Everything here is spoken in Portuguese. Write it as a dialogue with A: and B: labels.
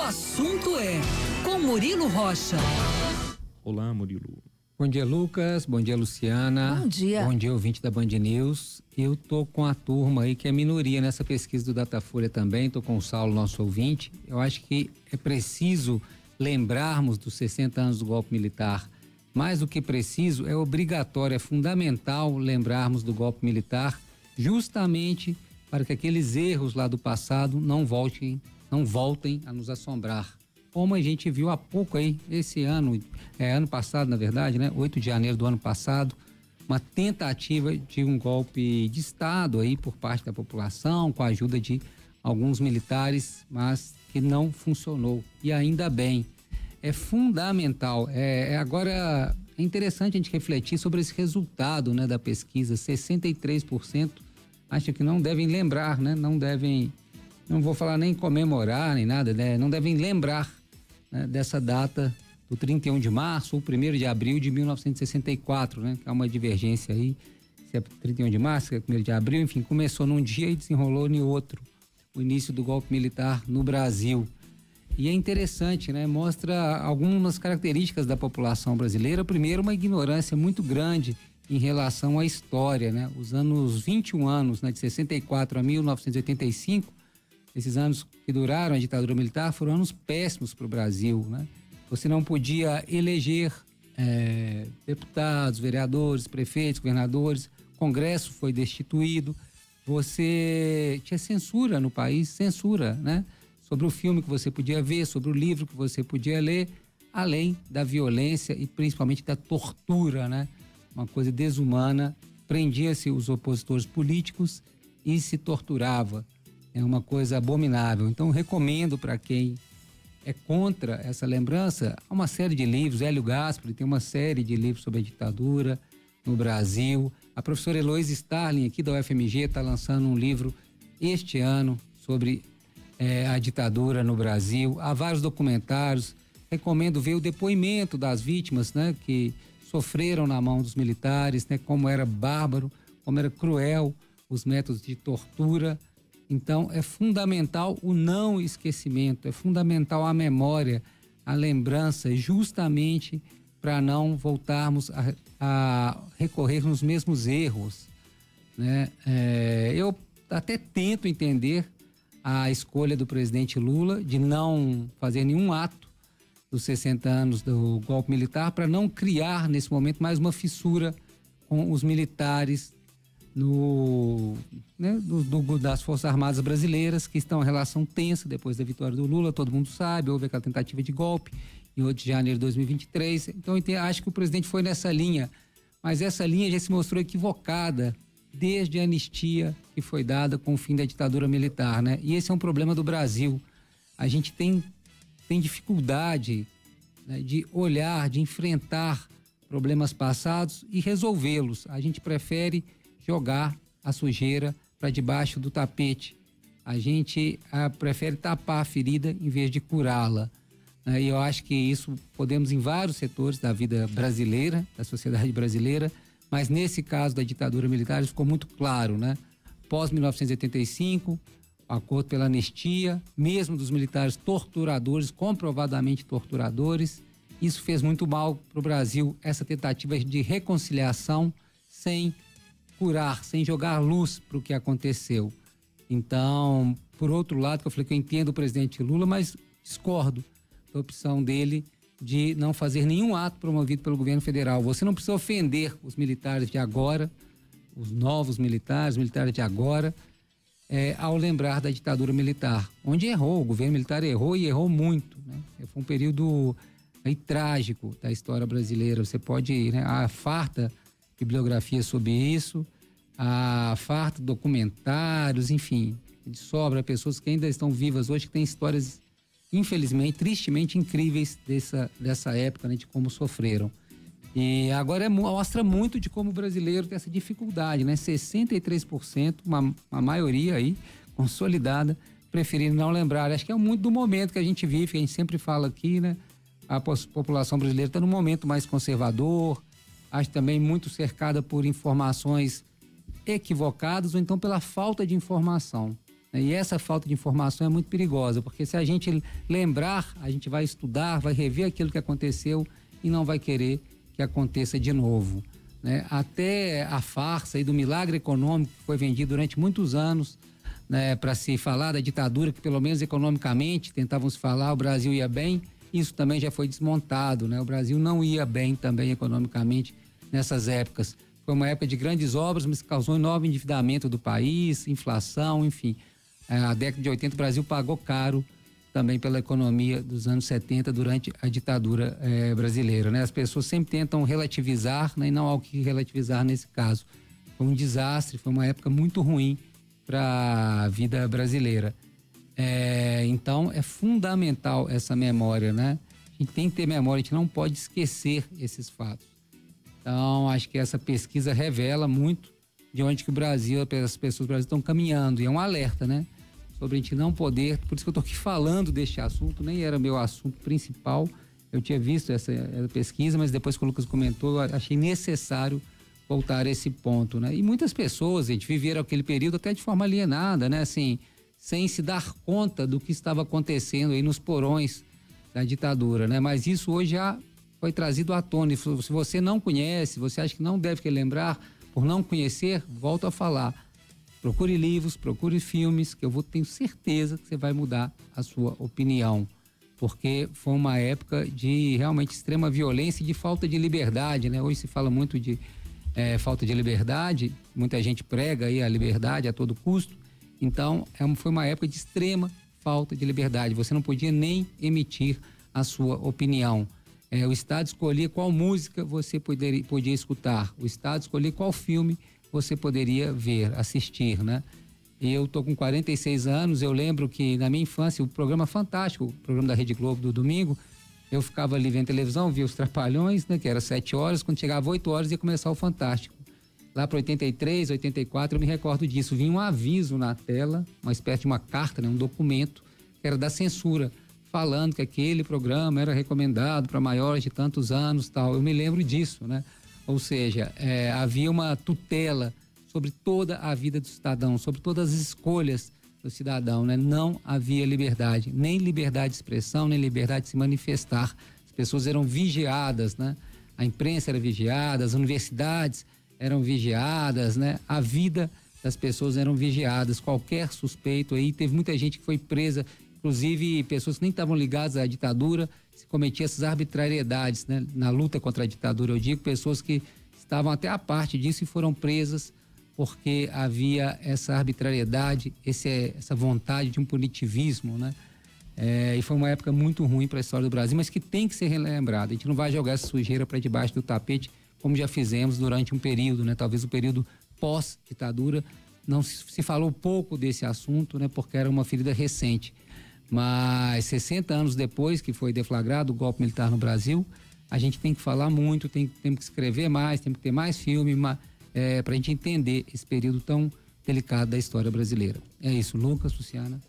A: assunto é com Murilo Rocha.
B: Olá, Murilo.
C: Bom dia, Lucas. Bom dia, Luciana.
A: Bom dia.
C: Bom dia, ouvinte da Band News. Eu tô com a turma aí que é minoria nessa pesquisa do Datafolha também. Tô com o Saulo, nosso ouvinte. Eu acho que é preciso lembrarmos dos 60 anos do golpe militar. Mais do que preciso, é obrigatório, é fundamental lembrarmos do golpe militar, justamente para que aqueles erros lá do passado não voltem a nos assombrar. Como a gente viu há pouco aí, esse ano, ano passado, na verdade, né? 8 de janeiro do ano passado, uma tentativa de um golpe de Estado aí por parte da população, com a ajuda de alguns militares, mas que não funcionou. E ainda bem. É fundamental. Agora, é interessante a gente refletir sobre esse resultado, né, da pesquisa. 63% acham que não devem lembrar, né? Não vou falar nem comemorar, nem nada, né? Não devem lembrar, né, dessa data do 31 de março ou 1º de abril de 1964, né? Que há uma divergência aí, se é 31 de março, se é 1º de abril, enfim, começou num dia e desenrolou em outro, o início do golpe militar no Brasil. E é interessante, né? Mostra algumas características da população brasileira. Primeiro, uma ignorância muito grande em relação à história, né? Os anos 21 anos, né, de 64 a 1985, esses anos que duraram a ditadura militar foram anos péssimos para o Brasil, né? Você não podia eleger deputados, vereadores, prefeitos, governadores, o Congresso foi destituído, você tinha censura no país, né? Sobre o filme que você podia ver, sobre o livro que você podia ler, além da violência e principalmente da tortura, né? Uma coisa desumana, prendia-se os opositores políticos e se torturava. É uma coisa abominável. Então, recomendo para quem é contra essa lembrança, há uma série de livros. Hélio Gaspari tem uma série de livros sobre a ditadura no Brasil. A professora Heloísa Starling, aqui da UFMG, está lançando um livro este ano sobre a ditadura no Brasil. Há vários documentários. Recomendo ver o depoimento das vítimas, né, que sofreram na mão dos militares, né, como era bárbaro, como era cruel os métodos de tortura. Então, é fundamental o não esquecimento, é fundamental a memória, a lembrança, justamente para não voltarmos a recorrer nos mesmos erros, né? Eu até tento entender a escolha do presidente Lula de não fazer nenhum ato dos 60 anos do golpe militar para não criar, nesse momento, mais uma fissura com os militares das Forças Armadas Brasileiras, que estão em relação tensa depois da vitória do Lula. Todo mundo sabe, houve aquela tentativa de golpe em 8 de janeiro de 2023. Então, acho que o presidente foi nessa linha, mas essa linha já se mostrou equivocada desde a anistia que foi dada com o fim da ditadura militar, né? E esse é um problema do Brasil. A gente tem dificuldade, né, de olhar, de enfrentar problemas passados e resolvê-los. A gente prefere jogar a sujeira para debaixo do tapete. A gente prefere tapar a ferida em vez de curá-la. E eu acho que isso podemos em vários setores da vida brasileira, da sociedade brasileira, mas nesse caso da ditadura militar ficou muito claro, né? Pós 1985, o acordo pela anistia, mesmo dos militares torturadores, comprovadamente torturadores, isso fez muito mal para o Brasil, essa tentativa de reconciliação sem curar, sem jogar luz para o que aconteceu. Então, por outro lado, que eu falei que eu entendo o presidente Lula, mas discordo da opção dele de não fazer nenhum ato promovido pelo governo federal. Você não precisa ofender os militares de agora, os novos militares, os militares de agora, ao lembrar da ditadura militar, onde errou, o governo militar errou e errou muito, né? Foi um período aí trágico da história brasileira. Você pode, né, há farta bibliografia sobre isso, há farta documentários, enfim, de sobra pessoas que ainda estão vivas hoje, que têm histórias, infelizmente, tristemente incríveis dessa época, né, de como sofreram. E agora mostra muito de como o brasileiro tem essa dificuldade, né? 63%, uma maioria aí, consolidada, preferindo não lembrar. Acho que é muito do momento que a gente vive, que a gente sempre fala aqui, né? A população brasileira está num momento mais conservador, acho também muito cercada por informações equivocadas ou então pela falta de informação. né? E essa falta de informação é muito perigosa, porque se a gente lembrar, a gente vai estudar, vai rever aquilo que aconteceu e não vai querer que aconteça de novo, né? Até a farsa aí do milagre econômico que foi vendido durante muitos anos, né, para se falar da ditadura, que pelo menos economicamente tentavam se falar, o Brasil ia bem, isso também já foi desmontado, né? O Brasil não ia bem também economicamente nessas épocas. Foi uma época de grandes obras, mas causou enorme endividamento do país, inflação, enfim. A década de 80 o Brasil pagou caro também pela economia dos anos 70 durante a ditadura brasileira, né? As pessoas sempre tentam relativizar, né, e não há o que relativizar nesse caso. Foi um desastre, foi uma época muito ruim para a vida brasileira. Então é fundamental essa memória, né? A gente tem que ter memória, a gente não pode esquecer esses fatos. Então acho que essa pesquisa revela muito de onde que o Brasil, as pessoas do Brasil estão caminhando, e é um alerta, né? Sobre a gente não poder, por isso que eu estou aqui falando deste assunto, nem era meu assunto principal, eu tinha visto essa pesquisa, mas depois que o Lucas comentou, eu achei necessário voltar a esse ponto, né? E muitas pessoas, gente, viveram aquele período até de forma alienada, né? Assim, sem se dar conta do que estava acontecendo aí nos porões da ditadura, né? Mas isso hoje já foi trazido à tona. E se você não conhece, você acha que não deve lembrar, por não conhecer, volto a falar. Procure livros, procure filmes, que tenho certeza que você vai mudar a sua opinião. Porque foi uma época de realmente extrema violência e de falta de liberdade, né? Hoje se fala muito de falta de liberdade, muita gente prega aí a liberdade a todo custo. Então, foi uma época de extrema falta de liberdade. Você não podia nem emitir a sua opinião. O Estado escolhia qual música você podia escutar. O Estado escolhia qual filme você poderia ver, assistir, né? Eu tô com 46 anos, eu lembro que na minha infância, o programa Fantástico, o programa da Rede Globo do domingo, eu ficava ali vendo televisão, via os Trapalhões, né? Que era 7 horas, quando chegava 8 horas ia começar o Fantástico. Lá para 83, 84, eu me recordo disso. Vinha um aviso na tela, uma espécie de uma carta, né? Um documento, que era da censura, falando que aquele programa era recomendado para maiores de tantos anos, tal. Eu me lembro disso, né? Ou seja, havia uma tutela sobre toda a vida do cidadão, sobre todas as escolhas do cidadão, né? Não havia liberdade, nem liberdade de expressão, nem liberdade de se manifestar. As pessoas eram vigiadas, né? A imprensa era vigiada, as universidades eram vigiadas, né? A vida das pessoas eram vigiadas. Qualquer suspeito aí, teve muita gente que foi presa, inclusive pessoas que nem estavam ligadas à ditadura, se cometia essas arbitrariedades, né? Na luta contra a ditadura, eu digo, pessoas que estavam até à parte disso e foram presas porque havia essa arbitrariedade, essa vontade de um punitivismo, né? E foi uma época muito ruim para a história do Brasil, mas que tem que ser relembrada. A gente não vai jogar essa sujeira para debaixo do tapete, como já fizemos durante um período, né? Talvez o período pós-ditadura, não se falou pouco desse assunto, né? Porque era uma ferida recente. Mas 60 anos depois que foi deflagrado o golpe militar no Brasil, a gente tem que falar muito, temos que escrever mais, temos que ter mais filme, para a gente entender esse período tão delicado da história brasileira. É isso, Lucas, Luciana.